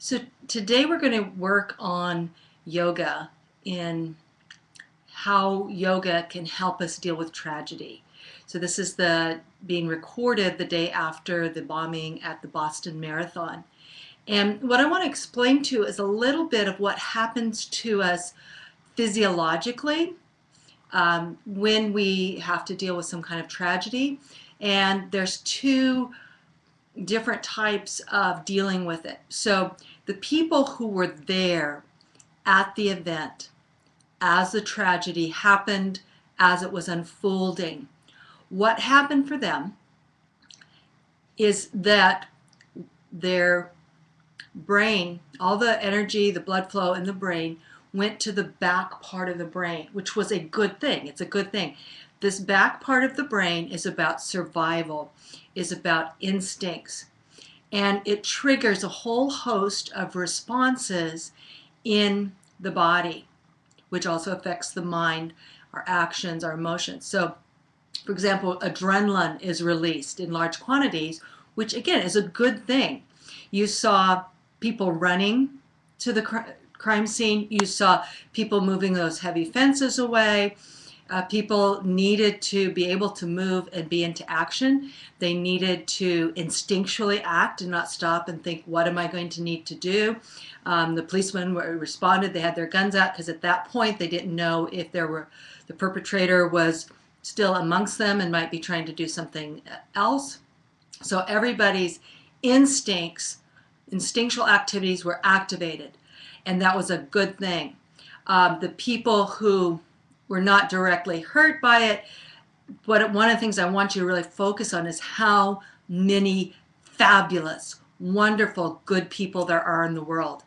So today we're going to work on yoga and how yoga can help us deal with tragedy. So this is being recorded the day after the bombing at the Boston Marathon. And what I want to explain to you is a little bit of what happens to us physiologically when we have to deal with some kind of tragedy. And there's two different types of dealing with it. So the people who were there at the event as the tragedy happened, as it was unfolding, what happened for them is that their brain, all the energy, the blood flow in the brain went to the back part of the brain, which was a good thing. It's a good thing. This back part of the brain is about survival, is about instincts, and it triggers a whole host of responses in the body, which also affects the mind, our actions, our emotions. So, for example, adrenaline is released in large quantities, which again is a good thing. You saw people running to the crime scene. You saw people moving those heavy fences away. People needed to be able to move and be into action. They needed to instinctually act and not stop and think, what am I going to need to do? The policemen responded. They had their guns out because at that point they didn't know if the perpetrator was still amongst them and might be trying to do something else. So everybody's instinctual activities were activated, and that was a good thing. The people who were not directly hurt by it, but one of the things I want you to really focus on is how many fabulous, wonderful, good people there are in the world.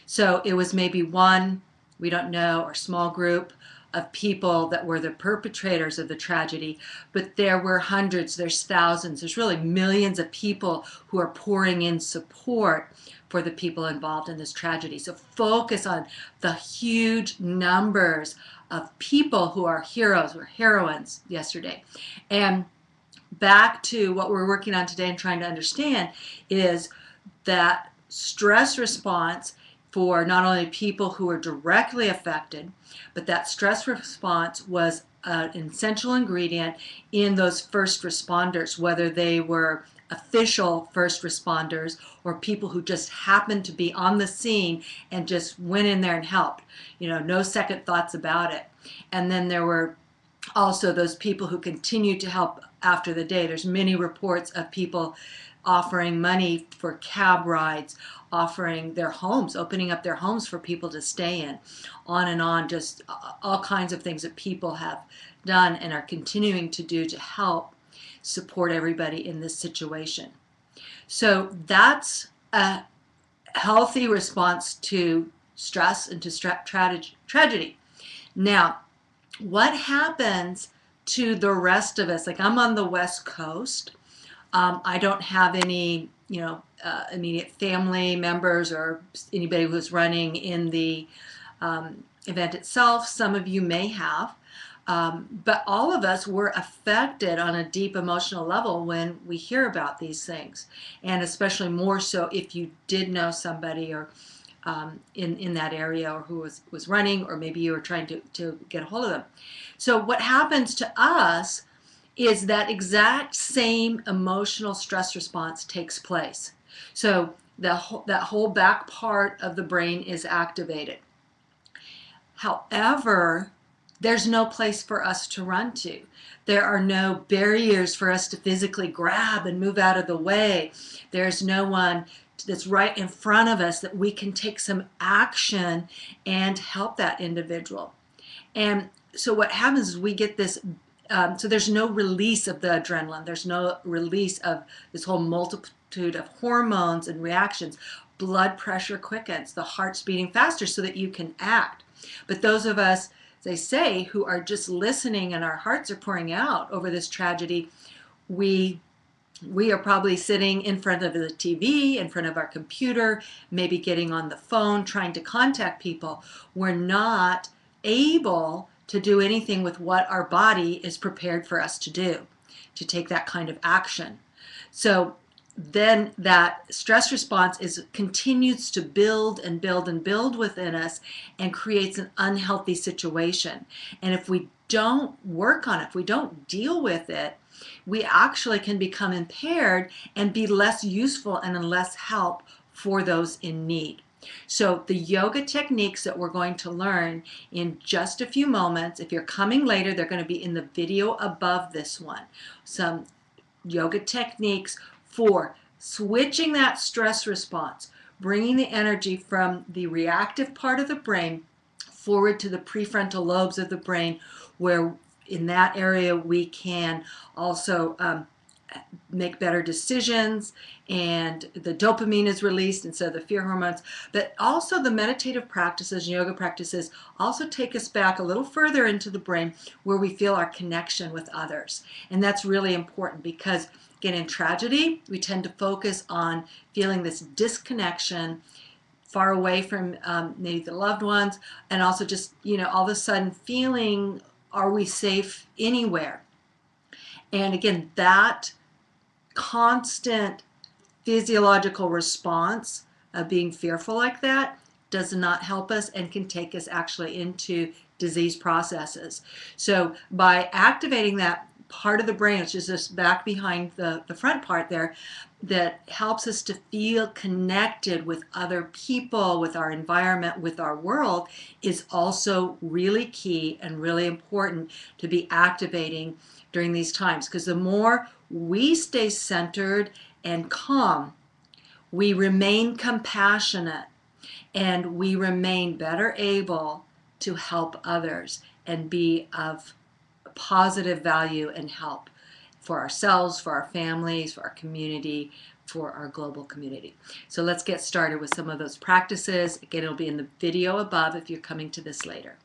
So it was maybe one, we don't know, or small group of people that were the perpetrators of the tragedy, but there were hundreds, there's thousands, there's really millions of people who are pouring in support for the people involved in this tragedy. So focus on the huge numbers of people who are heroes or heroines yesterday. And back to what we're working on today and trying to understand is that stress response for not only people who are directly affected, but that stress response was an essential ingredient in those first responders, whether they were official first responders or people who just happened to be on the scene and just went in there and helped. No second thoughts about it. And then there were also those people who continued to help after the day. There's many reports of people offering money for cab rides, offering their homes, opening up their homes for people to stay in, on and on, just all kinds of things that people have done and are continuing to do to help support everybody in this situation. So that's a healthy response to stress and to tragedy. Now, what happens to the rest of us? Like, I'm on the West Coast. I don't have any, immediate family members or anybody who's running in the event itself. Some of you may have, but all of us were affected on a deep emotional level when we hear about these things, and especially more so if you did know somebody or in that area, or who was running, or maybe you were trying to get a hold of them. So what happens to us is that exact same emotional stress response takes place. So that whole back part of the brain is activated. However, there's no place for us to run to. There are no barriers for us to physically grab and move out of the way. There's no one that's right in front of us that we can take some action and help that individual. And so what happens is we get this, so there's no release of the adrenaline. There's no release of this whole multitude of hormones and reactions. Blood pressure quickens, the heart's beating faster so that you can act. But those of us, they say, who are just listening and our hearts are pouring out over this tragedy, we are probably sitting in front of the TV, in front of our computer, maybe getting on the phone, trying to contact people. We're not able to do anything with what our body is prepared for us to do, to take that kind of action. So then that stress response continues to build and build and build within us and creates an unhealthy situation. And if we don't work on it, if we don't deal with it, we actually can become impaired and be less useful and in less help for those in need. So the yoga techniques that we're going to learn in just a few moments, if you're coming later, they're going to be in the video above this one. Some yoga techniques for switching that stress response, bringing the energy from the reactive part of the brain forward to the prefrontal lobes of the brain, where in that area we can also make better decisions, and the dopamine is released instead of the fear hormones. But also the meditative practices, yoga practices, also take us back a little further into the brain where we feel our connection with others. And that's really important because, again, in tragedy, we tend to focus on feeling this disconnection, far away from maybe the loved ones, and also just, all of a sudden feeling, are we safe anywhere? And again, that constant physiological response of being fearful like that does not help us and can take us actually into disease processes. So by activating that part of the brain, which is just back behind the front part there, that helps us to feel connected with other people, with our environment, with our world, is also really key and really important to be activating during these times. Because the more we stay centered and calm, we remain compassionate, and we remain better able to help others and be of positive value and help for ourselves, for our families, for our community, for our global community. So let's get started with some of those practices. Again, it'll be in the video above if you're coming to this later.